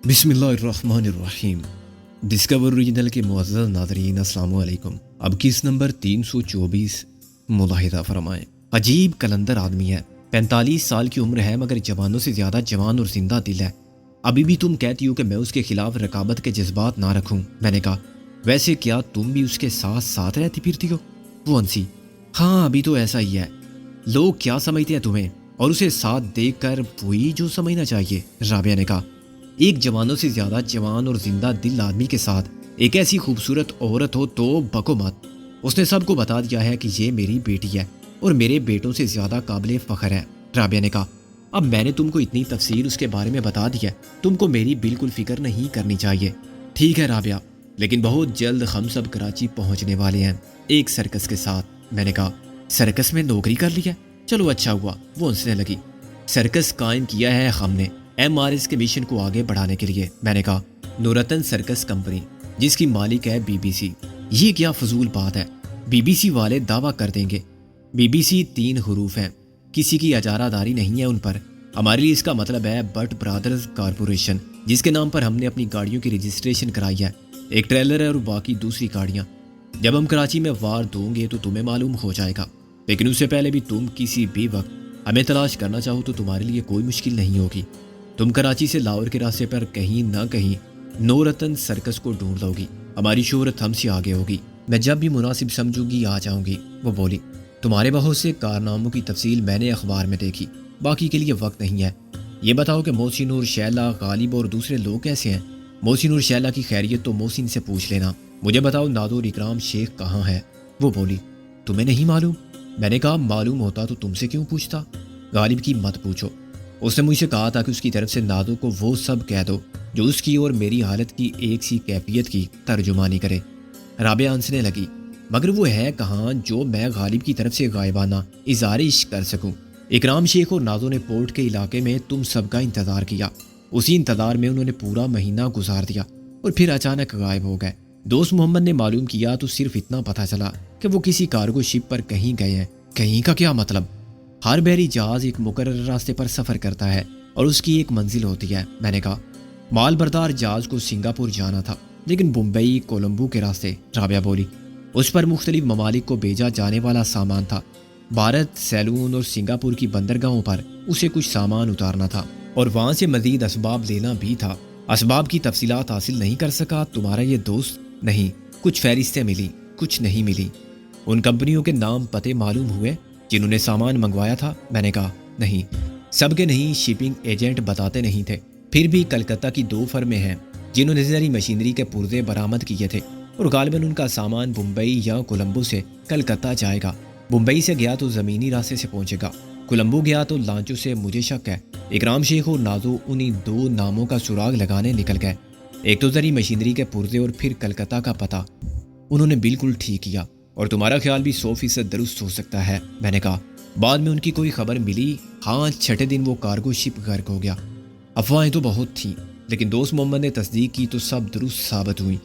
بسم اللہ الرحمن الرحیم۔ ڈسکور اوریجنل کے معزز ناظرین السلام علیکم۔ اب کس نمبر 324 ملاحظہ فرمائیں۔ عجیب کلندر آدمی ہے، 45 سال کی عمر ہے مگر جوانوں سے زیادہ جوان اور زندہ دل ہے۔ ابھی بھی تم کہتی ہو کہ میں اس کے خلاف رقابت کے جذبات نہ رکھوں۔ میں نے کہا ویسے کیا تم بھی اس کے ساتھ ساتھ رہتی پھرتی ہو؟ وہ ہنسی، ہاں ابھی تو ایسا ہی ہے۔ لوگ کیا سمجھتے ہیں تمہیں، اور اسے ساتھ دیکھ کر وہی جو سمجھنا چاہیے۔ رابعہ نے کہا ایک جوانوں سے زیادہ جوان اور زندہ دل آدمی کے ساتھ ایک ایسی خوبصورت عورت ہو تو بکو مت۔ اس نے سب کو بتا دیا ہے کہ یہ میری بیٹی ہے اور میرے بیٹوں سے زیادہ قابل فخر ہے۔ رابعہ نے کہا اب میں نے تم کو اتنی تفصیل اس کے بارے میں بتا دی ہے، تم کو میری بالکل فکر نہیں کرنی چاہیے۔ ٹھیک ہے رابعہ، لیکن بہت جلد ہم سب کراچی پہنچنے والے ہیں ایک سرکس کے ساتھ۔ میں نے کہا سرکس میں نوکری کر لی ہے؟ چلو اچھا ہوا۔ وہ ہنسنے لگی۔ سرکس قائم کیا ہے ہم نے MRS کے مشن کو آگے بڑھانے کے لیے۔ میں نے کہا نورتن سرکس کمپنی جس کی مالک ہے BBC۔ یہ کیا فضول بات ہے، BBC والے دعویٰ کر دیں گے۔ BBC 3 حروف ہیں، کسی کی اجارہ داری نہیں ہے ان پر۔ ہمارے لیے اس کا مطلب ہے بٹ برادرز کارپوریشن، جس کے نام پر ہم نے اپنی گاڑیوں کی رجسٹریشن کرائی ہے۔ ایک ٹریلر ہے اور باقی دوسری گاڑیاں۔ جب ہم کراچی میں وار دوں گے تو تمہیں معلوم ہو جائے گا، لیکن اس سے پہلے بھی تم کسی بھی وقت ہمیں تلاش کرنا چاہو تو تمہارے لیے کوئی مشکل نہیں ہوگی۔ تم کراچی سے لاہور کے راستے پر کہیں نہ کہیں نورتن سرکس کو ڈھونڈ لو گی۔ ہماری شہرت ہم سے آگے ہوگی، میں جب بھی مناسب سمجھوں گی آ جاؤں گی۔ وہ بولی تمہارے بہت سے کارناموں کی تفصیل میں نے اخبار میں دیکھی، باقی کے لیے وقت نہیں ہے۔ یہ بتاؤ کہ محسن اور شیلا، غالب اور دوسرے لوگ کیسے ہیں؟ محسن اور شیلا کی خیریت تو محسن سے پوچھ لینا۔ مجھے بتاؤ نادر اور اکرام شیخ کہاں ہے؟ وہ بولی تمہیں نہیں معلوم؟ میں نے کہا معلوم ہوتا تو تم سے کیوں پوچھتا؟ غالب کی مت پوچھو، اس نے مجھ سے کہا تھا کہ اس کی طرف سے نادو کو وہ سب کہہ دو جو اس کی اور میری حالت کی ایک سی کیفیت کی ترجمانی کرے۔ رابعہ ہنسنے لگی، مگر وہ ہے کہاں جو میں غالب کی طرف سے غائبانہ اظہار عشق کر سکوں؟ اکرام شیخ اور نادو نے پورٹ کے علاقے میں تم سب کا انتظار کیا، اسی انتظار میں انہوں نے پورا مہینہ گزار دیا اور پھر اچانک غائب ہو گئے۔ دوست محمد نے معلوم کیا تو صرف اتنا پتہ چلا کہ وہ کسی کارگو شپ پر کہیں گئے ہیں۔ کہیں کا کیا مطلب؟ ہر بحری جہاز ایک مقرر راستے پر سفر کرتا ہے اور اس کی ایک منزل ہوتی ہے۔ میں نے کہا مال بردار جہاز کو سنگاپور جانا تھا لیکن بمبئی کولمبو کے راستے۔ رابعہ بولی اس پر مختلف ممالک کو بھیجا جانے والا سامان تھا۔ بھارت، سیلون اور سنگاپور کی بندرگاہوں پر اسے کچھ سامان اتارنا تھا اور وہاں سے مزید اسباب لینا بھی تھا۔ اسباب کی تفصیلات حاصل نہیں کر سکا تمہارا یہ دوست؟ نہیں، کچھ فہرستیں ملی، کچھ نہیں ملی۔ ان کمپنیوں کے نام پتے معلوم ہوئے جنہوں نے سامان منگوایا تھا؟ میں نے کہا نہیں، سب کے نہیں، شپنگ ایجنٹ بتاتے نہیں تھے۔ پھر بھی کلکتہ کی 2 فرمیں ہیں جنہوں نے زرعی مشینری کے پرزے برآمد کیے تھے اور غالباً ان کا سامان بمبئی یا کولمبو سے کلکتہ جائے گا۔ بمبئی سے گیا تو زمینی راستے سے پہنچے گا، کولمبو گیا تو لانچوں سے۔ مجھے شک ہے اکرام شیخ اور نازو انہی 2 ناموں کا سراغ لگانے نکل گئے، ایک تو زرعی مشینری کے پرزے اور پھر کلکتہ کا پتہ۔ انہوں نے بالکل ٹھیک کیا اور تمہارا خیال بھی 100% درست ہو سکتا ہے۔ میں نے کہا بعد میں ان کی کوئی خبر ملی؟ ہاں، 6 دن وہ کارگو شپ غرق ہو گیا۔ افواہیں تو بہت تھیں لیکن دوست محمد نے تصدیق کی تو سب درست ثابت ہوئی۔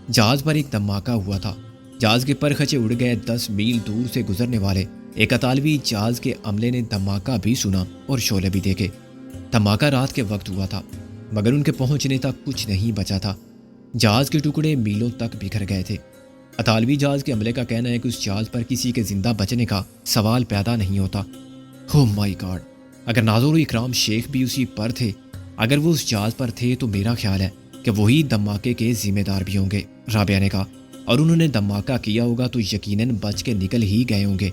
جہاز پر ایک دھماکہ ہوا تھا، جہاز کے پرخچے اڑ گئے۔ 10 میل دور سے گزرنے والے ایک اطالوی جہاز کے عملے نے دھماکہ بھی سنا اور شعلے بھی دیکھے۔ دھماکہ رات کے وقت ہوا تھا مگر ان کے پہنچنے تک کچھ نہیں بچا تھا، جہاز کے ٹکڑے میلوں تک بکھر گئے تھے۔ اطالوی جہاز کے عملے کا کہنا ہے کہ اس جہاز پر کسی کے زندہ بچنے کا سوال پیدا نہیں ہوتا۔ او مائی گاڈ، اگر ناظر و اکرام شیخ بھی اسی پر تھے، اگر وہ اس جہاز پر تھے تو میرا خیال ہے کہ وہی دھماکے کے ذمہ دار بھی ہوں گے۔ رابعہ نے کہا اور انہوں نے دھماکہ کیا ہوگا تو یقیناً بچ کے نکل ہی گئے ہوں گے،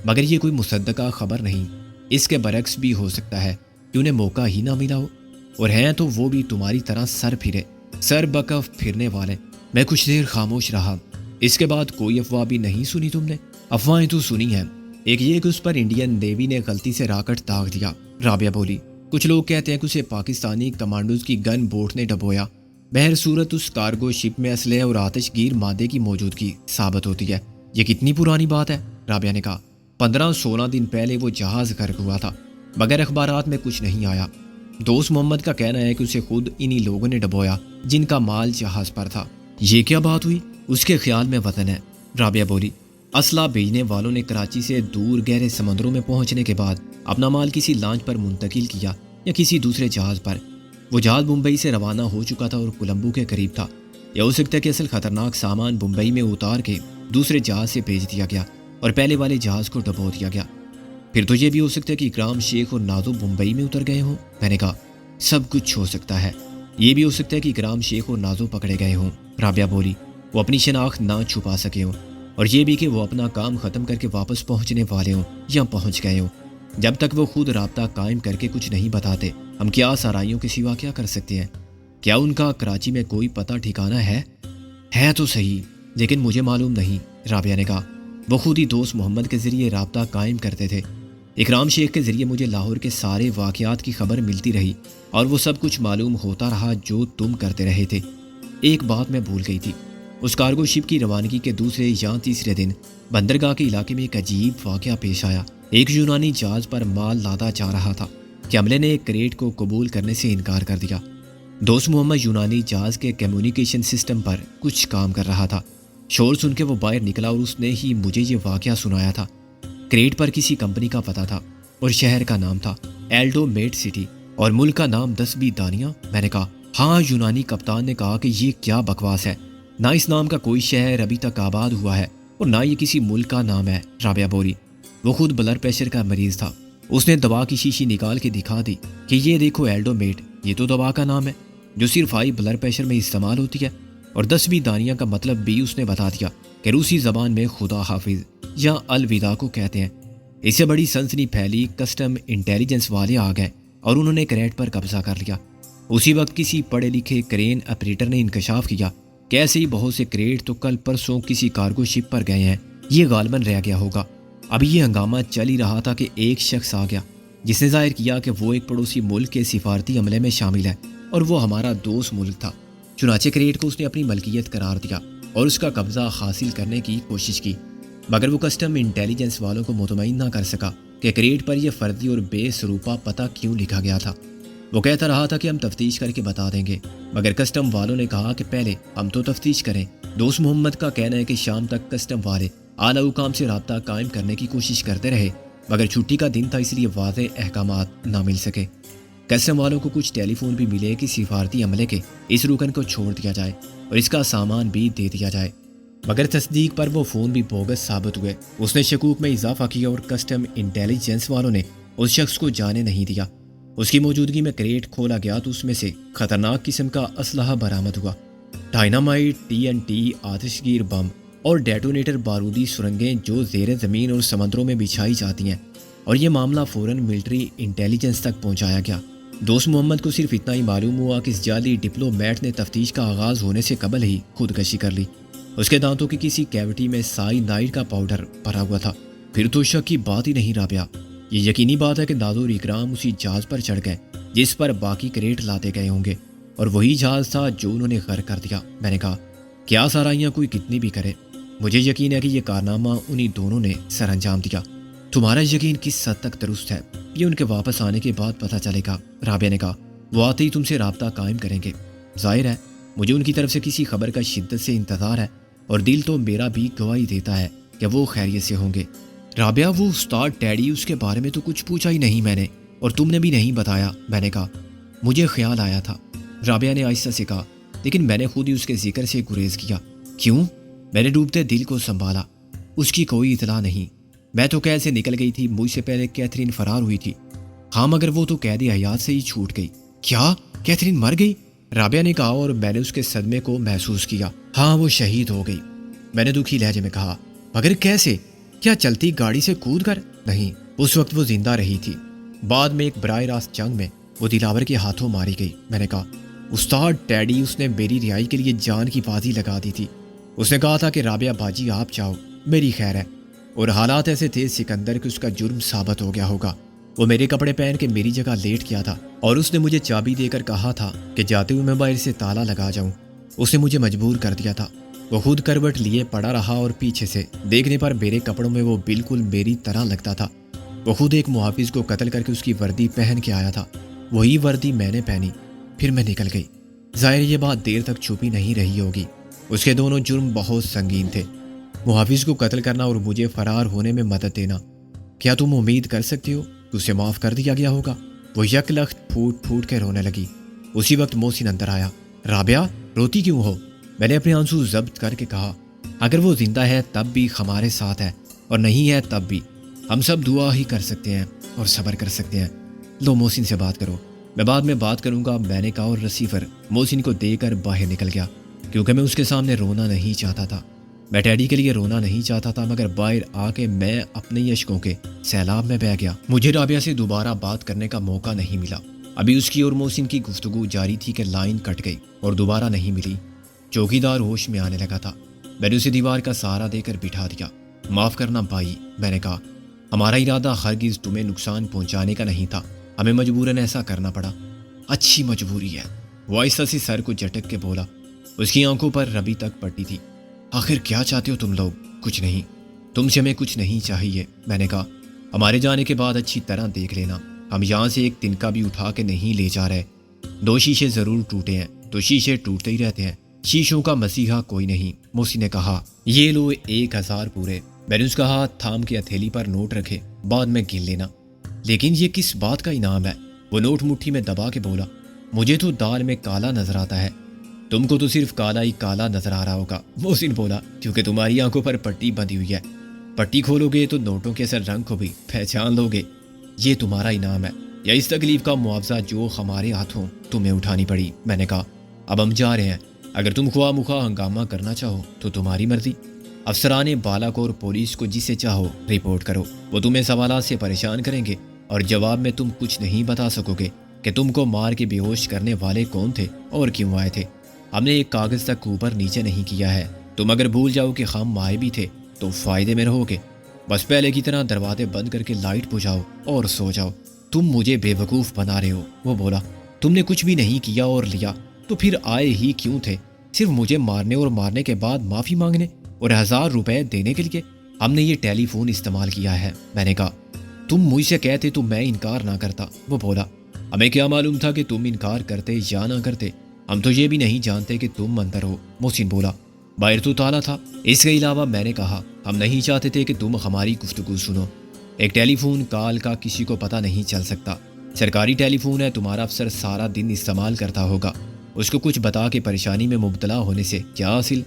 مگر یہ کوئی مصدقہ خبر نہیں۔ اس کے برعکس بھی ہو سکتا ہے کہ انہیں موقع ہی نہ ملا ہو، اور ہیں تو وہ بھی تمہاری طرح سر پھرے، سر بکف پھرنے والے۔ میں کچھ دیر خاموش رہا۔ اس کے بعد کوئی افواہ بھی نہیں سنی تم نے؟ افواہیں تو سنی ہیں، ایک یہ کہ اس پر انڈین نیوی نے غلطی سے راکٹ داغ دیا۔ رابعہ بولی کچھ لوگ کہتے ہیں کہ اسے پاکستانی کمانڈوز کی گن بوٹ نے ڈبویا۔ بہر صورت اس کارگو شپ میں اسلحے اور آتش گیر مادے کی موجودگی ثابت ہوتی ہے۔ یہ کتنی پرانی بات ہے؟ رابعہ نے کہا 15-16 دن پہلے وہ جہاز غرق ہوا تھا مگر اخبارات میں کچھ نہیں آیا۔ دوست محمد کا کہنا ہے کہ اسے خود انہی لوگوں نے ڈبویا جن کا مال جہاز پر تھا۔ یہ کیا بات ہوئی؟ اس کے خیال میں وطن ہے۔ رابعہ بولی اسلحہ بھیجنے والوں نے کراچی سے دور گہرے سمندروں میں پہنچنے کے بعد اپنا مال کسی لانچ پر منتقل کیا یا کسی دوسرے جہاز پر۔ وہ جہاز ممبئی سے روانہ ہو چکا تھا اور کولمبو کے قریب تھا۔ یا ہو سکتا ہے کہ اصل خطرناک سامان ممبئی میں اتار کے دوسرے جہاز سے بھیج دیا گیا اور پہلے والے جہاز کو ڈبو دیا گیا۔ پھر تو یہ بھی ہو سکتا ہے کہ اکرام شیخ اور نازو ممبئی میں اتر گئے ہوں۔ میں نے کہا سب کچھ ہو سکتا ہے، یہ بھی ہو سکتا ہے کہ اکرام شیخ اور نازو پکڑے گئے ہوں۔ رابعہ بولی وہ اپنی شناخت نہ چھپا سکے ہوں، اور یہ بھی کہ وہ اپنا کام ختم کر کے واپس پہنچنے والے ہوں یا پہنچ گئے ہوں۔ جب تک وہ خود رابطہ قائم کر کے کچھ نہیں بتاتے، ہم کیا سارائیوں کے سوا کیا کر سکتے ہیں؟ کیا ان کا کراچی میں کوئی پتہ ٹھکانہ ہے تو صحیح، لیکن مجھے معلوم نہیں۔ رابعہ نے کہا وہ خود ہی دوست محمد کے ذریعے رابطہ قائم کرتے تھے۔ اکرام شیخ کے ذریعے مجھے لاہور کے سارے واقعات کی خبر ملتی رہی اور وہ سب کچھ معلوم ہوتا رہا جو تم کرتے رہے تھے۔ ایک بات میں بھول گئی تھی، اس کارگو شپ کی روانگی کے دوسرے یا تیسرے دن بندرگاہ کے علاقے میں ایک عجیب واقعہ پیش آیا۔ ایک یونانی جہاز پر مال لادا جا رہا تھا کہ عملے نے ایک کریٹ کو قبول کرنے سے انکار کر دیا۔ دوست محمد یونانی جہاز کے کمیونیکیشن سسٹم پر کچھ کام کر رہا تھا۔ شور سن کے وہ باہر نکلا اور اس نے ہی مجھے یہ واقعہ سنایا تھا۔ کریٹ پر کسی کمپنی کا پتہ تھا اور شہر کا نام تھا ایلڈو میٹ سٹی اور ملک کا نام 10 دانیہ۔ میں نے کہا ہاں۔ یونانی کپتان نے کہا کہ یہ کیا بکواس ہے، نہ اس نام کا کوئی شہر ابھی تک آباد ہوا ہے اور نہ یہ کسی ملک کا نام ہے۔ رابعہ بولی وہ خود بلڈ پریشر کا مریض تھا، اس نے دوا کی شیشی نکال کے دکھا دی کہ یہ دیکھو ایلڈو میٹ، یہ تو دوا کا نام ہے جو صرف ہائی بلڈ پریشر میں استعمال ہوتی ہے، اور 10 دانیہ کا مطلب بھی اس نے بتا دیا کہ روسی زبان میں خدا حافظ یا الوداع کو کہتے ہیں۔ اس سے بڑی سنسنی پھیلی، کسٹم انٹیلیجنس والے آ گئے اور انہوں نے کریٹ پر قبضہ کر لیا۔ اسی وقت کسی پڑھے لکھے کرین آپریٹر نے انکشاف کیا کہ ایسے ہی بہت سے کریٹ تو کل پرسوں کسی کارگو شپ پر گئے ہیں، یہ غالباً رہ گیا ہوگا۔ ابھی یہ ہنگامہ چل ہی رہا تھا کہ ایک شخص آ گیا جس نے ظاہر کیا کہ وہ ایک پڑوسی ملک کے سفارتی عملے میں شامل ہے اور وہ ہمارا دوست ملک تھا۔ چنانچہ کریٹ کو اس نے اپنی ملکیت قرار دیا اور اس کا قبضہ حاصل کرنے کی کوشش کی، مگر وہ کسٹم انٹیلیجنس والوں کو مطمئن نہ کر سکا کہ کریٹ پر یہ فرضی اور بے سروپا پتہ کیوں لکھا گیا تھا۔ وہ کہتا رہا تھا کہ ہم تفتیش کر کے بتا دیں گے، مگر کسٹم والوں نے کہا کہ پہلے ہم تو تفتیش کریں۔ دوست محمد کا کہنا ہے کہ شام تک کسٹم والے اعلیٰ حکام سے رابطہ قائم کرنے کی کوشش کرتے رہے، مگر چھٹی کا دن تھا اس لیے واضح احکامات نہ مل سکے۔ کسٹم والوں کو کچھ ٹیلی فون بھی ملے کہ سفارتی عملے کے اس رکن کو چھوڑ دیا جائے اور اس کا سامان بھی دے دیا جائے، مگر تصدیق پر وہ فون بھی بوگس ثابت ہوئے۔ اس نے شکوک میں اضافہ کیا اور کسٹم انٹیلیجنس والوں نے اس شخص کو جانے نہیں دیا۔ اس کی موجودگی میں کریٹ کھولا گیا تو اس میں سے خطرناک قسم کا اسلحہ برآمد ہوا، ڈائنامائٹ، TNT، آتش گیر بم اور ڈیٹونیٹر بارودی سرنگیں جو زیر زمین اور سمندروں میں بچھائی جاتی ہیں، اور یہ معاملہ فوراً ملٹری انٹیلیجنس تک پہنچایا گیا۔ دوست محمد کو صرف اتنا ہی معلوم ہوا کہ اس جعلی ڈپلومیٹ نے تفتیش کا آغاز ہونے سے قبل ہی خودکشی کر لی۔ اس کے دانتوں کی کسی کیوٹی میں سائنائڈ کا پاؤڈر بھرا ہوا تھا۔ پھر تو شک کی بات ہی نہیں رابعہ، یہ یقینی بات ہے کہ نازو اور اکرام اسی جہاز پر چڑھ گئے جس پر باقی کریٹ لاتے گئے ہوں گے، اور وہی جہاز تھا جو انہوں نے غرق کر دیا۔ میں نے کہا کیا سارائیاں کوئی کتنی بھی کرے، مجھے یقین ہے کہ یہ کارنامہ انہی دونوں نے سر انجام دیا۔ تمہارا یقین کس حد تک درست ہے یہ ان کے واپس آنے کے بعد پتہ چلے گا۔ رابعہ نے کہا وہ آتے ہی تم سے رابطہ قائم کریں گے۔ ظاہر ہے مجھے ان کی طرف سے کسی خبر کا شدت سے انتظار ہے، اور دل تو میرا بھی گواہی دیتا ہے کہ وہ خیریت سے ہوں گے۔ رابعہ وہ استاد ٹیڈی، اس کے بارے میں تو کچھ پوچھا ہی نہیں میں نے، اور تم نے بھی نہیں بتایا۔ میں نے کہا مجھے خیال آیا تھا، رابعہ نے آہستہ سے کہا، لیکن میں نے خود ہی اس کے ذکر سے گریز کیا۔ کیوں؟ میں نے ڈوبتے دل کو سنبھالا۔ اس کی کوئی اطلاع نہیں، میں تو قید سے نکل گئی تھی، مجھ سے پہلے کیتھرین فرار ہوئی تھی۔ ہاں مگر وہ تو قید حیات سے ہی چھوٹ گئی۔ کیا کیتھرین مر گئی؟ رابعہ نے کہا، اور میں نے اس کے صدمے کو محسوس کیا۔ ہاں وہ شہید ہو گئی، میں نے دکھی لہجے میں کہا۔ مگر کیسے؟ کیا چلتی گاڑی سے کود کر؟ نہیں، اس وقت وہ زندہ رہی تھی، بعد میں ایک براہ راست جنگ میں وہ دلاور کے ہاتھوں ماری گئی۔ میں نے کہا استاد ٹیڈی، اس نے میری رہائی کے لیے جان کی بازی لگا دی تھی۔ اس نے کہا تھا کہ رابعہ باجی آپ چاہو میری خیر ہے، اور حالات ایسے تھے سکندر کہ اس کا جرم ثابت ہو گیا ہوگا۔ وہ میرے کپڑے پہن کے میری جگہ لیٹ کیا تھا، اور اس نے مجھے چابی دے کر کہا تھا کہ جاتے ہوئے میں باہر سے تالا لگا جاؤں۔ اس نے مجھے مجبور کر دیا تھا۔ وہ خود کروٹ لیے پڑا رہا، اور پیچھے سے دیکھنے پر میرے کپڑوں میں وہ بالکل میری طرح لگتا تھا۔ وہ خود ایک محافظ کو قتل کر کے اس کی وردی پہن کے آیا تھا، وہی وردی میں نے پہنی، پھر میں نکل گئی۔ ظاہر یہ بات دیر تک چھپی نہیں رہی ہوگی، اس کے دونوں جرم بہت سنگین تھے، محافظ کو قتل کرنا اور مجھے فرار ہونے میں مدد دینا۔ کیا تم امید کر سکتے ہو کہ اسے معاف کر دیا گیا ہوگا؟ وہ یک لخت پھوٹ پھوٹ کے رونے لگی۔ اسی وقت محسن اندر آیا۔ رابعہ روتی کیوں ہو؟ میں نے اپنے آنسو ضبط کر کے کہا، اگر وہ زندہ ہے تب بھی ہمارے ساتھ ہے، اور نہیں ہے تب بھی ہم سب دعا ہی کر سکتے ہیں اور صبر کر سکتے ہیں۔ لو محسن سے بات کرو، میں بعد میں بات کروں گا، میں نے کہا، اور رسیور محسن کو دے کر باہر نکل گیا، کیونکہ میں اس کے سامنے رونا نہیں چاہتا تھا۔ میں ٹیڈی کے لیے رونا نہیں چاہتا تھا، مگر باہر آ کے میں اپنے ہی اشکوں کے سیلاب میں بہہ گیا۔ مجھے رابعہ سے دوبارہ بات کرنے کا موقع نہیں ملا۔ ابھی اس کی اور محسن کی گفتگو جاری تھی کہ لائن کٹ گئی اور دوبارہ نہیں ملی۔ چوکیدار ہوش میں آنے لگا تھا۔ میں نے اسے دیوار کا سہارا دے کر بٹھا دیا۔ معاف کرنا بھائی، میں نے کہا، ہمارا ارادہ ہرگز تمہیں نقصان پہنچانے کا نہیں تھا، ہمیں مجبوراً ایسا کرنا پڑا۔ اچھی مجبوری ہے، وہ آہستہ سے سر کو جھٹک کے بولا۔ اس کی آنکھوں پر ابھی تک پٹی تھی۔ آخر کیا چاہتے ہو تم لوگ؟ کچھ نہیں، تم سے ہمیں کچھ نہیں چاہیے، میں نے کہا۔ ہمارے جانے کے بعد اچھی طرح دیکھ لینا، ہم یہاں سے ایک تنکا بھی اٹھا کے نہیں لے جا رہے۔ 2 شیشے ضرور ٹوٹے ہیں تو شیشے ٹوٹتے ہی رہتے ہیں، شیشوں کا مسیحا کوئی نہیں۔ محسن نے کہا، یہ لو 1000 پورے۔ میں نے اس کا ہاتھ تھام کے ہتھیلی پر نوٹ رکھے، بعد میں گن لینا۔ لیکن یہ کس بات کا انعام ہے؟ وہ نوٹ مٹھی میں دبا کے بولا۔ مجھے تو دال میں کالا نظر آتا ہے، تم کو تو صرف کالا ہی کالا نظر آ رہا ہوگا۔ محسن بولا، کیونکہ تمہاری آنکھوں پر پٹی بندھی ہوئی ہے، پٹی کھولو گے تو نوٹوں کے اصل رنگ کو بھی پہچان لو گے۔ یہ تمہارا انعام ہے یا اس تکلیف کا معاوضہ جو ہمارے ہاتھوں تمہیں اٹھانی پڑی، میں نے کہا۔ اب ہم جا رہے ہیں، اگر تم خواہ مخواہ ہنگامہ کرنا چاہو تو تمہاری مرضی۔ افسران بالاکور پولیس کو جسے چاہو رپورٹ کرو، وہ تمہیں سوالات سے پریشان کریں گے اور جواب میں تم کچھ نہیں بتا سکو گے کہ تم کو مار کے بے ہوش کرنے والے کون تھے اور کیوں آئے تھے۔ ہم نے ایک کاغذ تک اوپر نیچے نہیں کیا ہے، تم اگر بھول جاؤ کہ ہم آئے بھی تھے تو فائدے میں رہو گے۔ بس پہلے کی طرح دروازے بند کر کے لائٹ بجھاؤ اور سو جاؤ۔ تم مجھے بے وقوف بنا رہے ہو، وہ بولا۔ تم نے کچھ بھی نہیں کیا اور لیا تو پھر آئے ہی کیوں تھے؟ صرف مجھے مارنے اور مارنے کے بعد معافی مانگنے اور 1000 روپے دینے کے لیے؟ ہم نے یہ ٹیلی فون استعمال کیا ہے، میں نے کہا۔ تم مجھ سے کہتے تو میں انکار نہ کرتا، وہ بولا۔ ہمیں کیا معلوم تھا کہ تم انکار کرتے یا نہ کرتے، ہم تو یہ بھی نہیں جانتے کہ تم اندر ہو، محسن بولا۔ باہر تو تالا تھا، اس کے علاوہ میں نے کہا، ہم نہیں چاہتے تھے کہ تم ہماری گفتگو سنو۔ ایک ٹیلی فون کال کا کسی کو پتہ نہیں چل سکتا، سرکاری ٹیلی فون ہے، تمہارا افسر سارا دن استعمال کرتا ہوگا، اس کو کچھ بتا کے پریشانی میں مبتلا ہونے سے کیا حاصل؟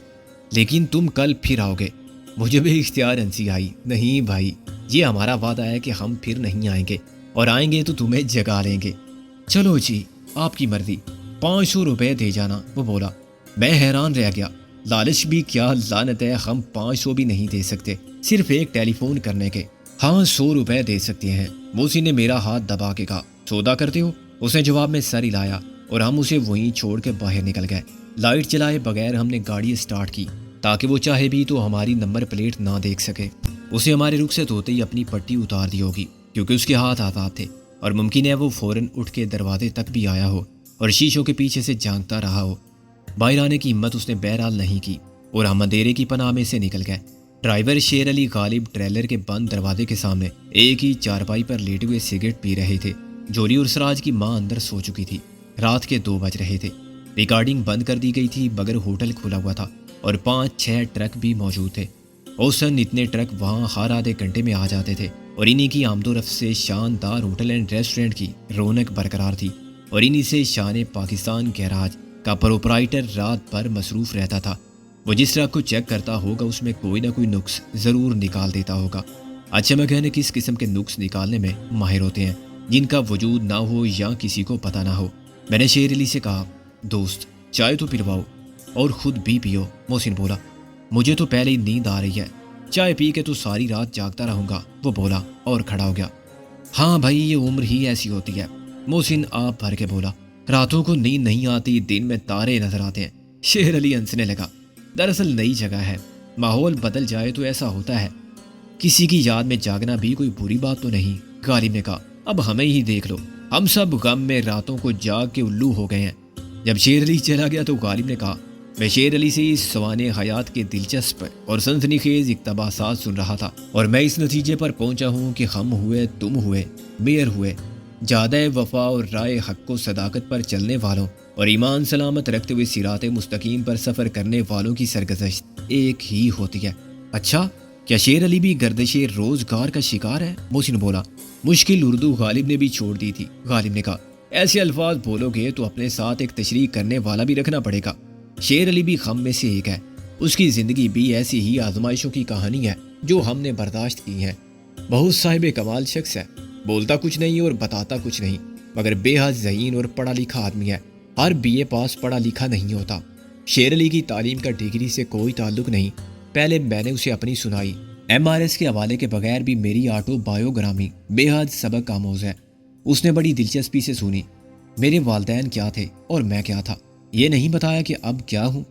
لیکن تم کل پھر آؤ گے۔ مجھے بھی اختیار ہنسی آئی۔ نہیں بھائی، یہ ہمارا وعدہ ہے کہ ہم پھر نہیں آئیں گے، اور آئیں گے تو تمہیں جگا لیں گے۔ چلو جی، آپ کی مرضی، 500 روپے دے جانا، وہ بولا۔ میں حیران رہ گیا، لالچ بھی کیا لعنت ہے، ہم 500 بھی نہیں دے سکتے صرف ایک ٹیلی فون کرنے کے۔ ہاں 100 روپے دے سکتے ہیں، محسن نے میرا ہاتھ دبا کے کہا۔ سودا کرتے ہو؟ اس نے جواب میں سر ہلایا اور ہم اسے وہیں چھوڑ کے باہر نکل گئے۔ لائٹ چلائے بغیر ہم نے گاڑی سٹارٹ کی تاکہ وہ چاہے بھی تو ہماری نمبر پلیٹ نہ دیکھ سکے۔ اسے ہمارے رخصت ہوتے ہی اپنی پٹی اتار دی ہوگی، کیونکہ اس کے ہاتھ آزاد تھے اور ممکن ہے وہ فوراً اٹھ کے دروازے تک بھی آیا ہو اور شیشوں کے پیچھے سے جھانکتا رہا ہو۔ باہر آنے کی ہمت اس نے بہرحال نہیں کی اور ہم اندھیرے کی پناہ میں سے نکل گئے۔ ڈرائیور شیر علی غالب ٹریلر کے بند دروازے کے سامنے ایک ہی چارپائی پر لیٹے ہوئے سگریٹ پی رہے تھے۔ جوری اور سراج کی ماں اندر سو چکی تھی، رات کے 2 بج رہے تھے۔ ریکارڈنگ بند کر دی گئی تھی مگر ہوٹل کھلا ہوا تھا اور 5-6 ٹرک بھی موجود تھے۔ اوسن اتنے ٹرک وہاں ہر آدھے گھنٹے میں آ جاتے تھے اور انہی کی آمد و رفت سے شاندار ہوٹل اینڈ ریسٹورنٹ کی رونق برقرار تھی، اور انہی سے شان پاکستان گیراج کا پروپرائٹر رات بھر مصروف رہتا تھا۔ وہ جس ٹرک کو چیک کرتا ہوگا اس میں کوئی نہ کوئی نقص ضرور نکال دیتا ہوگا۔ اچھا میکینک کس قسم کے نقص نکالنے میں ماہر ہوتے ہیں جن کا وجود نہ ہو یا کسی کو پتہ نہ ہو۔ میں نے شیر علی سے کہا، دوست چائے تو پلواؤ اور خود بھی پیو، محسن بولا۔ مجھے تو پہلے ہی نیند آ رہی ہے، چائے پی کے تو ساری رات جاگتا رہوں گا، وہ بولا اور کھڑا ہو گیا۔ ہاں بھائی، یہ عمر ہی ایسی ہوتی ہے، محسن آپ بھر کے بولا۔ راتوں کو نیند نہیں آتی، دن میں تارے نظر آتے ہیں، شیر علی ہنسنے لگا۔ دراصل نئی جگہ ہے، ماحول بدل جائے تو ایسا ہوتا ہے، کسی کی یاد میں جاگنا بھی کوئی بری بات تو نہیں، غالب نے کہا۔ اب ہمیں ہی دیکھ لو، ہم سب غم میں راتوں کو جاگ کے الو ہو گئے ہیں۔ جب شیر علی چلا گیا تو غالب نے کہا، میں شیر علی سے اس سوانح حیات کے دلچسپ اور سنسنی خیز اقتباسات سن رہا تھا، اور میں اس نتیجے پر پہنچا ہوں کہ ہم ہوئے، تم ہوئے، میئر ہوئے، جادہ وفا اور رائے حق و صداقت پر چلنے والوں اور ایمان سلامت رکھتے ہوئے صراط مستقیم پر سفر کرنے والوں کی سرگزشت ایک ہی ہوتی ہے۔ اچھا، کیا شیر علی بھی گردش روزگار کا شکار ہے؟ محسن بولا۔ مشکل اردو غالب نے بھی چھوڑ دی تھی، غالب نے کہا۔ ایسے الفاظ بولو گے تو اپنے ساتھ ایک تشریح کرنے والا بھی رکھنا پڑے گا۔ شیر علی بھی خم میں سے ایک ہے، اس کی زندگی بھی ایسی ہی آزمائشوں کی کہانی ہے جو ہم نے برداشت کی ہیں۔ بہت صاحب کمال شخص ہے، بولتا کچھ نہیں اور بتاتا کچھ نہیں، مگر بے حد ذہین اور پڑھا لکھا آدمی ہے۔ ہر BA پاس پڑھا لکھا نہیں ہوتا۔ شیر علی کی تعلیم کا ڈگری سے کوئی تعلق نہیں۔ پہلے میں نے اسے اپنی سنائی۔ MRS کے حوالے کے بغیر بھی میری آٹو بایوگرامی بے حد سبق آموز ہے۔ اس نے بڑی دلچسپی سے سنی۔ میرے والدین کیا تھے اور میں کیا تھا، یہ نہیں بتایا کہ اب کیا ہوں،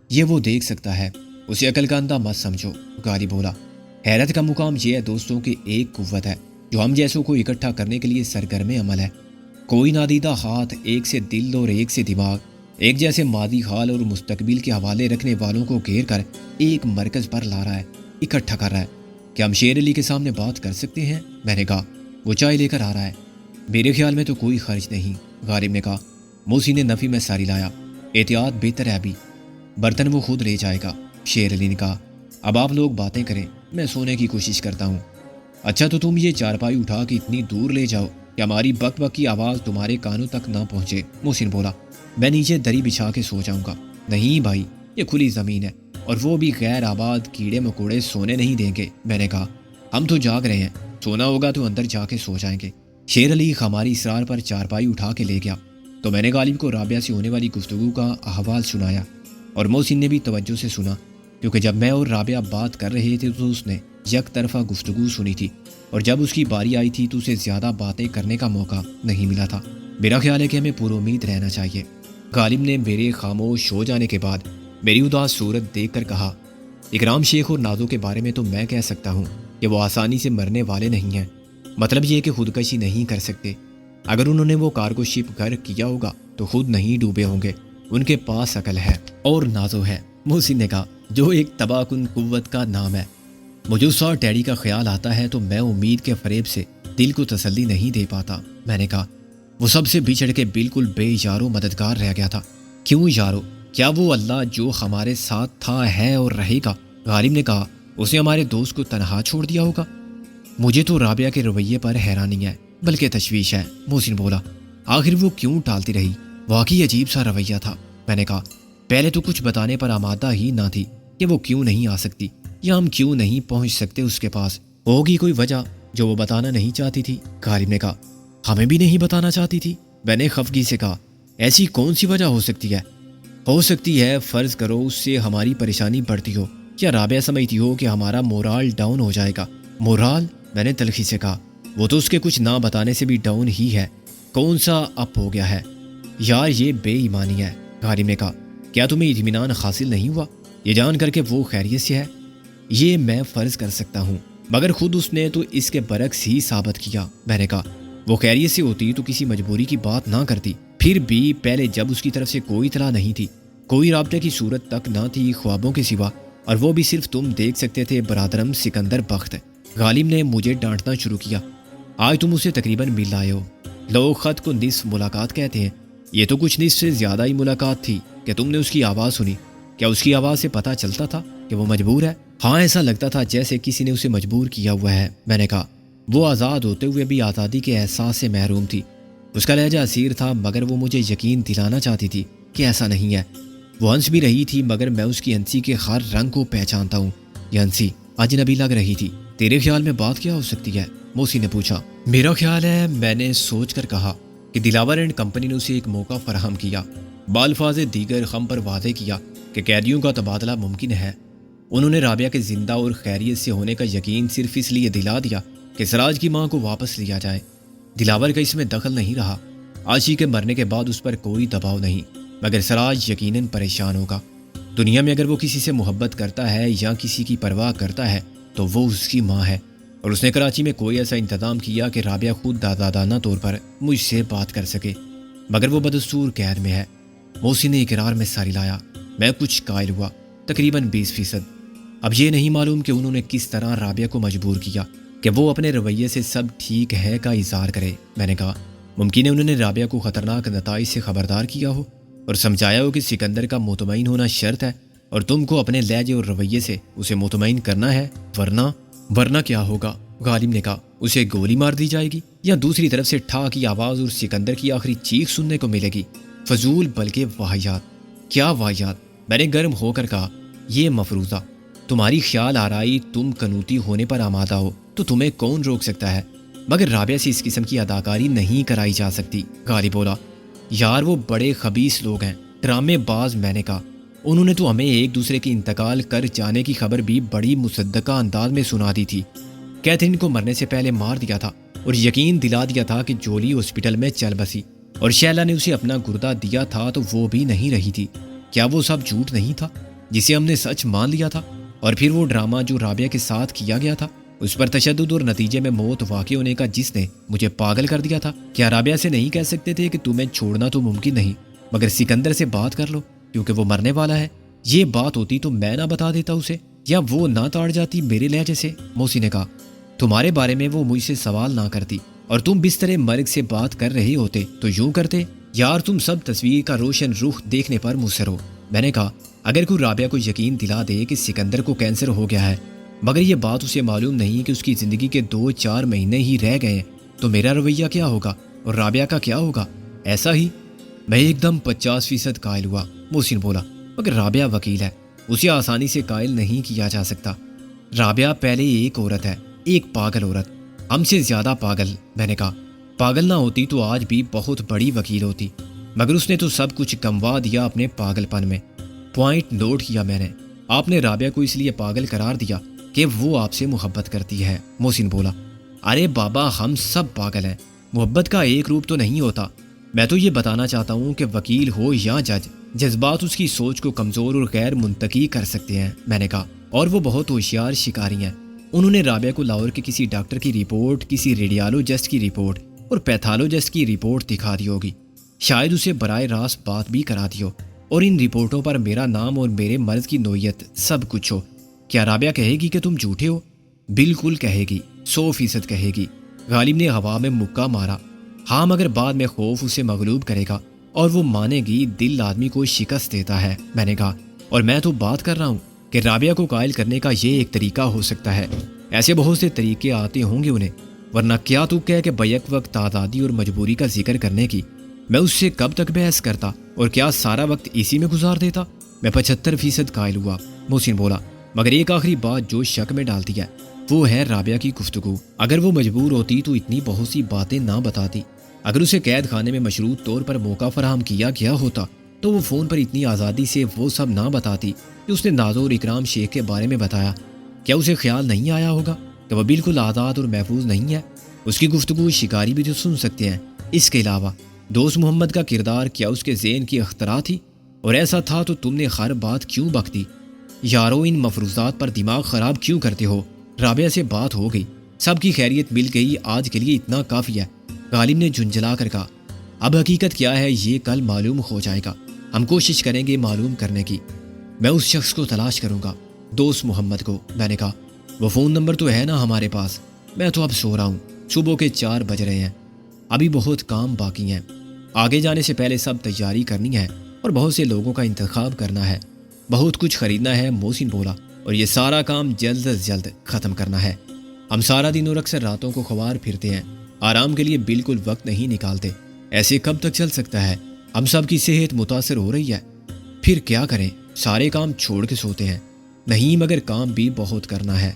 یہ وہ دیکھ سکتا ہے، اسے عقل کا اندھا مت سمجھو، غالب بولا۔ حیرت کا مقام یہ ہے دوستوں کی ایک قوت ہے جو ہم جیسوں کو اکٹھا کرنے کے لیے سرگرم عمل ہے۔ کوئی نادیدہ ہاتھ ایک سے دل اور ایک سے دماغ، ایک جیسے ماضی، حال اور مستقبل کے حوالے رکھنے والوں کو گھیر کر ایک مرکز پر لا رہا ہے، اکٹھا کر رہا ہے۔ کیا ہم شیر علی کے سامنے بات کر سکتے ہیں؟ میں نے کہا۔ وہ چائے لے کر آ رہا ہے۔ میرے خیال میں تو کوئی خرچ نہیں، غالب نے کہا۔ موسی نے نفی میں ساری لایا۔ احتیاط بہتر ہے ابھی، برتن وہ خود لے جائے گا، شیر علی نے کہا۔ اب آپ لوگ باتیں کریں، میں سونے کی کوشش کرتا ہوں۔ اچھا تو تم یہ چارپائی اٹھا کے اتنی دور لے جاؤ کہ ہماری بک بک کی آواز تمہارے کانوں تک نہ پہنچے، محسن بولا۔ میں نیچے دری بچھا کے سو جاؤں گا۔ نہیں بھائی، یہ کھلی زمین ہے اور وہ بھی غیر آباد کیڑے مکوڑے سونے نہیں دیں گے، میں نے کہا۔ ہم تو جاگ رہے ہیں، سونا ہوگا تو اندر جا کے سو جائیں گے۔ شیر علی ہماری اصرار پر چارپائی اٹھا کے لے گیا تو میں نے غالب کو رابعہ سے ہونے والی گفتگو کا احوال سنایا، اور محسن نے بھی توجہ سے سنا، کیونکہ جب میں اور رابعہ بات کر رہے تھے تو اس نے یک طرفہ گفتگو سنی تھی، اور جب اس کی باری آئی تھی تو اسے زیادہ باتیں کرنے کا موقع نہیں ملا تھا۔ میرا خیال ہے کہ ہمیں پر امید رہنا چاہیے، غالب نے میرے خاموش ہو جانے کے بعد میری اداس صورت دیکھ کر کہا۔ اکرام شیخ اور نازو کے بارے میں تو میں کہہ سکتا ہوں کہ وہ آسانی سے مرنے والے نہیں ہیں، مطلب یہ کہ خودکشی نہیں کر سکتے۔ اگر انہوں نے وہ کارگو شپ کر کیا ہوگا تو خود نہیں ڈوبے ہوں گے، ان کے پاس عقل ہے اور نازو ہے، محسن نے کہا، جو ایک تباہ کن قوت کا نام ہے۔ مجھے اس اور ڈیڈی کا خیال آتا ہے تو میں امید کے فریب سے دل کو تسلی نہیں دے پاتا، میں نے کہا۔ وہ سب سے بچھڑ کے بالکل بے یارو مددگار رہ گیا تھا۔ کیوں یارو؟ کیا وہ اللہ جو ہمارے ساتھ تھا، ہے اور رہے گا؟ غالب نے کہا۔ اس نے ہمارے دوست کو تنہا چھوڑ دیا ہوگا؟ مجھے تو رابعہ کے رویے پر حیرانی ہے، بلکہ تشویش ہے، محسن بولا۔ آخر وہ کیوں ٹالتی رہی؟ واقعی عجیب سا رویہ تھا، میں نے کہا۔ پہلے تو کچھ بتانے پر آمادہ ہی نہ تھی کہ وہ کیوں نہیں آ سکتی، یا ہم کیوں نہیں پہنچ سکتے اس کے پاس۔ ہوگی کوئی وجہ جو وہ بتانا نہیں چاہتی تھی، غالب نے کہا۔ ہمیں بھی نہیں بتانا چاہتی تھی، میں نے خفگی سے کہا۔ ایسی کون سی وجہ ہو سکتی ہے؟ ہو سکتی ہے فرض کرو اس سے ہماری پریشانی بڑھتی ہو، یا رابعہ سمجھتی ہو کہ ہمارا مورال ڈاؤن ہو جائے گا۔ مورال؟ میں نے تلخی سے کہا۔ وہ تو اس کے کچھ نہ بتانے سے بھی ڈاؤن ہی ہے، کون سا اپ ہو گیا ہے؟ یار یہ بے ایمانی ہے، غالب نے کہا۔ کیا تمہیں اطمینان حاصل نہیں ہوا یہ جان کر کے وہ خیریت سے ہے؟ یہ میں فرض کر سکتا ہوں، مگر خود اس نے تو اس کے برعکس ہی ثابت کیا، میں نے کہا۔ وہ خیریت سے ہوتی تو کسی مجبوری کی بات نہ کرتی، پھر بھی پہلے جب اس کی طرف سے کوئی اطلاع نہیں تھی، کوئی رابطے کی صورت تک نہ تھی خوابوں کے سوا، اور وہ بھی صرف تم دیکھ سکتے تھے، برادرم سکندر بخت۔ غالب نے مجھے ڈانٹنا شروع کیا۔ آج تم اسے تقریباً مل آئے ہو، لوگ خط کو نصف ملاقات کہتے ہیں، یہ تو کچھ نصف سے زیادہ ہی ملاقات تھی کہ تم نے اس کی آواز سنی۔ کیا اس کی آواز سے پتہ چلتا تھا کہ وہ مجبور ہے؟ ہاں، ایسا لگتا تھا جیسے کسی نے اسے مجبور کیا ہوا ہے، میں نے کہا۔ وہ آزاد ہوتے ہوئے بھی آزادی کے احساس سے محروم تھی۔ اس کا لہجہ اسیر تھا، مگر وہ مجھے یقین دلانا چاہتی تھی کہ ایسا نہیں ہے۔ وہ ہنس بھی رہی تھی، مگر میں اس کی ہنسی کے ہر رنگ کو پہچانتا ہوں۔ یہ ہنسی اجنبی لگ رہی تھی۔ تیرے خیال میں بات کیا ہو سکتی ہے؟ موسی نے پوچھا۔ میرا خیال ہے، میں نے سوچ کر کہا، کہ دلاور اینڈ کمپنی نے اسے ایک موقع فراہم کیا، بالفاظ دیگر خم پر واضح کیا کہ قیدیوں کا تبادلہ ممکن ہے۔ انہوں نے رابعہ کے زندہ اور خیریت سے ہونے کا یقین صرف اس لیے دلا دیا کہ سراج کی ماں کو واپس لیا جائے۔ دلاور کا اس میں دخل نہیں رہا۔ عاشق کے مرنے کے بعد اس پر کوئی دباؤ نہیں، مگر سراج یقیناً پریشان ہوگا۔ دنیا میں اگر وہ کسی سے محبت کرتا ہے یا کسی کی پرواہ کرتا ہے تو وہ اس کی ماں ہے، اور اس نے کراچی میں کوئی ایسا انتظام کیا کہ رابعہ خود دادانہ طور پر مجھ سے بات کر سکے، مگر وہ بدستور قید میں ہے۔ موسی نے اقرار میں ساری لایا۔ میں کچھ قائل ہوا، تقریباً 20%۔ اب یہ نہیں معلوم کہ انہوں نے کس طرح رابعہ کو مجبور کیا کہ وہ اپنے رویے سے سب ٹھیک ہے کا اظہار کرے، میں نے کہا۔ ممکن ہے انہوں نے رابعہ کو خطرناک نتائج سے خبردار کیا ہو اور سمجھایا ہو کہ سکندر کا مطمئن ہونا شرط ہے، اور تم کو اپنے لہجے اور رویے سے اسے مطمئن کرنا ہے، ورنہ کیا ہوگا؟ غالب نے کہا۔ اسے گولی مار دی جائے گی، یا دوسری طرف سے ٹھا کی آواز اور سکندر کی آخری چیخ سننے کو ملے گی؟ فضول بلکہ واہیات۔ کیا واہیات؟ میں نے گرم ہو کر کہا۔ یہ مفروضہ، تمہاری خیال آرائی تم کنوتی ہونے پر آمادہ ہو تو تمہیں کون روک سکتا ہے؟ مگر رابعہ سے اس قسم کی اداکاری نہیں کرائی جا سکتی۔ غالب بولا، یار وہ بڑے خبیث لوگ ہیں، ڈرامے باز۔ میں نے کہا، انہوں نے تو ہمیں ایک دوسرے کی انتقال کر جانے کی خبر بھی بڑی مصدقہ انداز میں سنا دی تھی۔ کیتھرین کو مرنے سے پہلے مار دیا تھا اور یقین دلا دیا تھا کہ جولی ہاسپٹل میں چل بسی، اور شیلا نے اسے اپنا گردہ دیا تھا تو وہ بھی نہیں رہی تھی۔ کیا وہ سب جھوٹ نہیں تھا جسے ہم نے سچ مان لیا تھا؟ اور پھر وہ ڈرامہ جو رابعہ کے ساتھ کیا گیا تھا، اس پر تشدد اور نتیجے میں موت واقع ہونے کا، جس نے مجھے پاگل کر دیا تھا۔ کیا رابعہ سے نہیں کہہ سکتے تھے کہ تمہیں چھوڑنا تو ممکن نہیں، مگر سکندر سے بات کر لو کیونکہ وہ مرنے والا ہے؟ یہ بات ہوتی تو میں نہ بتا دیتا اسے، یا وہ نہ تاڑ جاتی میرے لہجے سے؟ موسی نے کہا، تمہارے بارے میں وہ مجھ سے سوال نہ کرتی اور تم بستر مرگ سے بات کر رہے ہوتے تو یوں کرتے؟ یار تم سب تصویر کا روشن رخ دیکھنے پر مصر ہو۔ میں نے کہا، اگر کوئی رابعہ کو یقین دلا دے کہ سکندر کو کینسر ہو گیا ہے، مگر یہ بات اسے معلوم نہیں کہ اس کی زندگی کے 2-4 مہینے ہی رہ گئے ہیں، تو میرا رویہ کیا ہوگا اور رابعہ کا کیا ہوگا؟ ایسا ہی؟ میں ایک دم 50% قائل ہوا۔ محسن بولا، مگر رابعہ وکیل ہے، اسے آسانی سے قائل نہیں کیا جا سکتا۔ رابعہ پہلے ایک عورت ہے، ایک پاگل عورت، ہم سے زیادہ پاگل۔ میں نے کہا، پاگل نہ ہوتی تو آج بھی بہت بڑی وکیل ہوتی، مگر اس نے تو سب کچھ گنوا دیا اپنے پاگل پن میں۔ پوائنٹ نوٹ کیا میں نے۔ آپ نے رابعہ کو اس لیے پاگل قرار دیا کہ وہ آپ سے محبت کرتی ہے۔ محسن بولا، ارے بابا ہم سب پاگل ہیں، محبت کا ایک روپ تو نہیں ہوتا۔ میں تو یہ بتانا چاہتا ہوں کہ وکیل ہو یا جج، جذبات اس کی سوچ کو کمزور اور غیر منطقی کر سکتے ہیں۔ میں نے کہا، اور وہ بہت ہوشیار شکاری ہیں۔ انہوں نے رابعہ کو لاہور کے کسی ڈاکٹر کی رپورٹ، کسی ریڈیالوجسٹ کی رپورٹ اور پیتھالوجسٹ کی رپورٹ دکھا دی ہوگی، شاید اسے براہ راست بات بھی کرا دی ہو، اور ان رپورٹوں پر میرا نام اور میرے مرض کی نوعیت سب کچھ ہو۔ کیا رابعہ کہے گی کہ تم جھوٹے ہو؟ بالکل کہے گی، 100% کہے گی۔ غالب نے ہوا میں مکہ مارا۔ ہاں، مگر بعد میں خوف اسے مغلوب کرے گا اور وہ مانے گی، دل آدمی کو شکست دیتا ہے۔ میں نے کہا، اور میں تو بات کر رہا ہوں کہ رابعہ کو قائل کرنے کا یہ ایک طریقہ ہو سکتا ہے، ایسے بہت سے طریقے آتے ہوں گے انہیں، ورنہ کیا تو کہہ کہ بیک وقت آزادی اور مجبوری کا ذکر کرنے کی میں اس سے کب تک بحث کرتا اور کیا سارا وقت اسی میں گزار دیتا؟ میں 75% قائل ہوا۔ محسن بولا، مگر ایک آخری بات جو شک میں ڈالتی ہے وہ ہے رابعہ کی گفتگو۔ اگر وہ مجبور ہوتی تو اتنی بہت سی باتیں نہ بتاتی۔ اگر اسے قید خانے میں مشروط طور پر موقع فراہم کیا گیا ہوتا تو وہ فون پر اتنی آزادی سے وہ سب نہ بتاتی کہ اس نے نازو اور اکرام شیخ کے بارے میں بتایا۔ کیا اسے خیال نہیں آیا ہوگا کہ وہ بالکل آزاد اور محفوظ نہیں ہے؟ اس کی گفتگو شکاری بھی تو سن سکتے ہیں۔ اس کے علاوہ دوست محمد کا کردار کیا اس کے ذہن کی اختراع تھی؟ اور ایسا تھا تو تم نے ہر بات کیوں بکتی؟ یارو ان مفروضات پر دماغ خراب کیوں کرتے ہو؟ رابعہ سے بات ہو گئی، سب کی خیریت مل گئی، آج کے لیے اتنا کافی ہے۔ غالب نے جھنجھلا کر کہا، اب حقیقت کیا ہے یہ کل معلوم ہو جائے گا، ہم کوشش کریں گے معلوم کرنے کی۔ میں اس شخص کو تلاش کروں گا، دوست محمد کو۔ میں نے کہا، وہ فون نمبر تو ہے نا ہمارے پاس؟ میں تو اب سو رہا ہوں، صبح کے 4 بج رہے ہیں، ابھی بہت کام باقی ہیں، آگے جانے سے پہلے سب تیاری کرنی ہے اور بہت سے لوگوں کا انتخاب کرنا ہے، بہت کچھ خریدنا ہے۔ محسن بولا، اور یہ سارا کام جلد از جلد ختم کرنا ہے۔ ہم سارا دن اور اکثر راتوں کو خوار پھرتے ہیں، آرام کے لیے بالکل وقت نہیں نکالتے۔ ایسے کب تک چل سکتا ہے؟ ہم سب کی صحت متاثر ہو رہی ہے، پھر کیا کریں؟ سارے کام چھوڑ کے سوتے ہیں؟ نہیں، مگر کام بھی بہت کرنا ہے،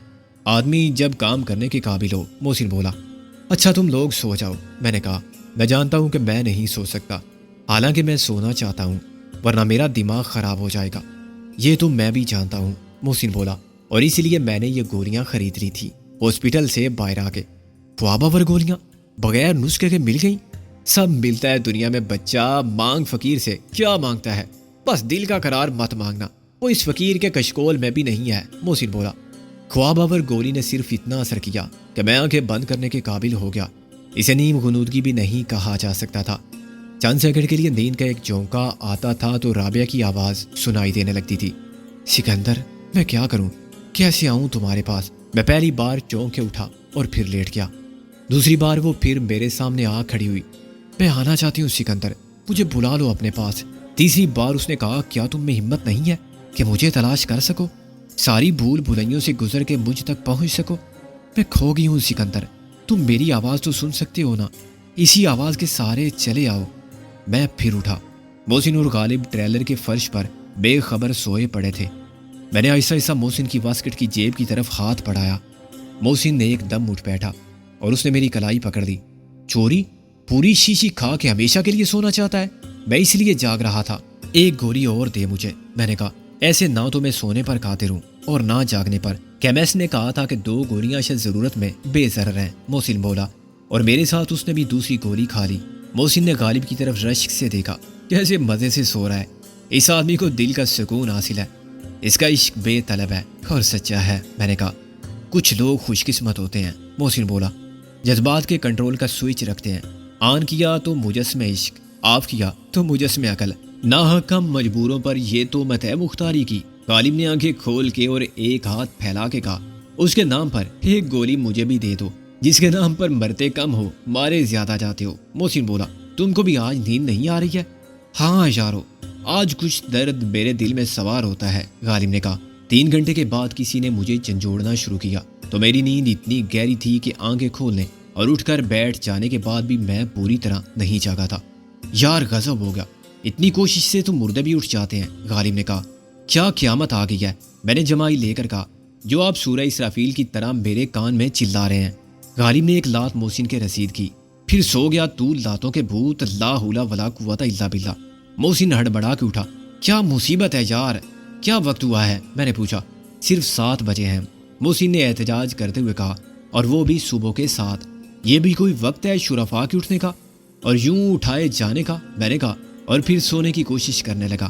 آدمی جب کام کرنے کے قابل ہو۔ محسن بولا، اچھا تم لوگ سو جاؤ۔ میں نے کہا، میں جانتا ہوں کہ میں نہیں سو سکتا، حالانکہ میں سونا چاہتا ہوں، ورنہ میرا دماغ خراب ہو جائے گا۔ یہ تو میں بھی جانتا ہوں، محسن بولا، اور اسی لیے میں نے یہ گولیاں خرید لی تھی ہاسپٹل سے باہر آ کے۔ خواباور گولیاں بغیر نسخے کے مل گئیں؟ سب ملتا ہے دنیا میں بچہ، مانگ فقیر سے کیا مانگتا ہے، بس دل کا قرار مت مانگنا، وہ اس فقیر کے کشکول میں بھی نہیں ہے۔ محسن بولا، خواباور گولی نے صرف اتنا اثر کیا کہ میں آنکھیں بند کرنے کے قابل ہو گیا، اسے نیم غنودگی بھی نہیں کہا جا سکتا تھا۔ چند سیکنڈ کے لیے نیند کا ایک جھونکا آتا تھا تو رابعہ کی آواز سنائی دینے لگتی تھی، سکندر میں کیا کروں، کیسے آؤں تمہارے پاس؟ میں پہلی بار چونک کے اٹھا اور پھر لیٹ گیا، دوسری بار وہ پھر میرے سامنے آ کھڑی ہوئی، میں آنا چاہتی ہوں سکندر، مجھے بلا لو اپنے پاس۔ تیسری بار اس نے کہا، کیا تم میں ہمت نہیں ہے کہ مجھے تلاش کر سکو، ساری بھول بھلائیوں سے گزر کے مجھ تک پہنچ سکو؟ میں کھو گئی ہوں سکندر، تم میری آواز تو سن سکتے ہو نا، اسی آواز کے سارے چلے آؤ۔ میں پھر اٹھا۔ محسن اور غالب ٹریلر کے فرش پر بے خبر سوئے پڑے تھے۔ میں نے آہستہ آہستہ محسن کی واسکٹ کی جیب کی طرف ہاتھ بڑھایا۔ محسن نے ایک دم اٹھ بیٹھا اور اس نے میری کلائی پکڑ لی۔ چوری؟ پوری شیشی کھا کے ہمیشہ کے لیے سونا چاہتا ہے؟ میں اس لیے جاگ رہا تھا۔ ایک گولی اور دے مجھے، میں نے کہا۔ ایسے نہ تو میں سونے پر قادر ہوں اور نہ جاگنے پر۔ کیمسٹ نے کہا تھا کہ 2 گولیاں شاید ضرورت میں بے ضرر ہیں، محسن بولا، اور میرے ساتھ اس نے بھی دوسری گولی کھا لی۔ محسن نے غالب کی طرف رشک سے دیکھا، کیسے مزے سے سو رہا ہے۔ اس آدمی کو دل کا سکون حاصل ہے، اس کا عشق بے طلب ہے اور سچا ہے، میں نے کہا۔ کچھ لوگ خوش قسمت ہوتے ہیں، محسن بولا، جذبات کے کنٹرول کا سوئچ رکھتے ہیں۔ آن کیا تو مجسم عشق، آف کیا تو مجسم عقل۔ ناحق ہم مجبوروں پر یہ تہمت ہے مختاری کی۔ غالب نے آنکھیں کھول کے اور ایک ہاتھ پھیلا کے کہا، اس کے نام پر ایک گولی مجھے بھی دے دو، جس کے نام پر مرتے کم ہو مارے زیادہ جاتے ہو۔ محسن بولا، تم کو بھی آج نیند نہیں آ رہی ہے؟ ہاں یارو، آج کچھ درد میرے دل میں سوار ہوتا ہے، غالب نے کہا۔ 3 گھنٹے کے بعد کسی نے مجھے جھنجھوڑنا شروع کیا تو میری نیند اتنی گہری تھی کہ آنکھیں کھولنے اور اٹھ کر بیٹھ جانے کے بعد بھی میں پوری طرح نہیں جاگا تھا۔ یار غضب ہو گیا، اتنی کوشش سے تو مردے بھی اٹھ جاتے ہیں، غالب نے کہا۔ کیا قیامت آ گئی ہے، میں نے جمائی لے کر کہا، جو آپ سورہ اسرافیل کی طرح میرے کان میں چلا رہے ہیں۔ غالب نے ایک لات محسن کے رسید کی، پھر سو گیا تو لاتوں کے بھوت، لا حول ولا قوت الا باللہ۔ محسن ہڑبڑا کے اٹھا، کیا مصیبت ہے یار، کیا وقت ہوا ہے، میں نے پوچھا۔ صرف 7 بجے ہیں، محسن نے احتجاج کرتے ہوئے کہا، اور وہ بھی صبح کے 7۔ یہ بھی کوئی وقت ہے شرفاء کے اٹھنے کا اور یوں اٹھائے جانے کا، میں نے کہا، اور پھر سونے کی کوشش کرنے لگا۔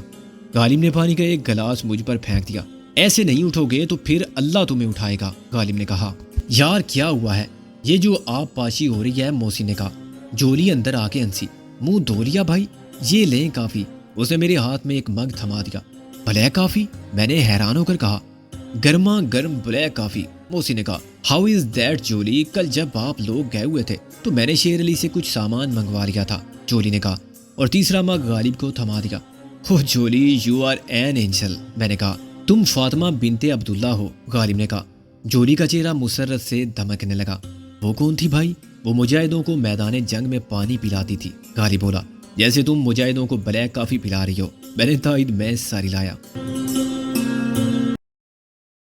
غالب نے پانی کا ایک گلاس مجھ پر پھینک دیا۔ ایسے نہیں اٹھو گے تو پھر اللہ تمہیں اٹھائے گا، غالب نے کہا۔ یار کیا ہوا ہے، یہ جو آپ پاشی ہو رہی ہے، محسن نے کہا۔ جولی اندر آ کے ہنسی، منہ دھو لیا بھائی، یہ لیں کافی۔ اس نے میرے ہاتھ میں ایک مگ تھما دیا۔ بلیک کافی؟ میں نے حیران ہو کر کہا۔ گرما گرم بلیک کافی، محسن نے کہا۔ ہاؤ از دیٹ جولی، کل جب آپ لوگ گئے ہوئے تھے تو میں نے شیر علی سے کچھ سامان منگوا لیا تھا، جولی نے کہا، اور تیسرا مگ غالب کو تھما دیا۔ اوہ جولی، یو آر این اینجل، میں نے کہا۔ تم فاطمہ بنت عبداللہ ہو، غالب نے کہا۔ جولی کا چہرہ مسرت سے دمکنے لگا۔ وہ کون تھی بھائی؟ وہ مجاہدوں کو میدان جنگ میں پانی پلاتی تھی، غالب بولا، جیسے تم مجاہدوں کو بلیک کافی پلا رہی ہو۔ میں نے تائید میں ساری لایا۔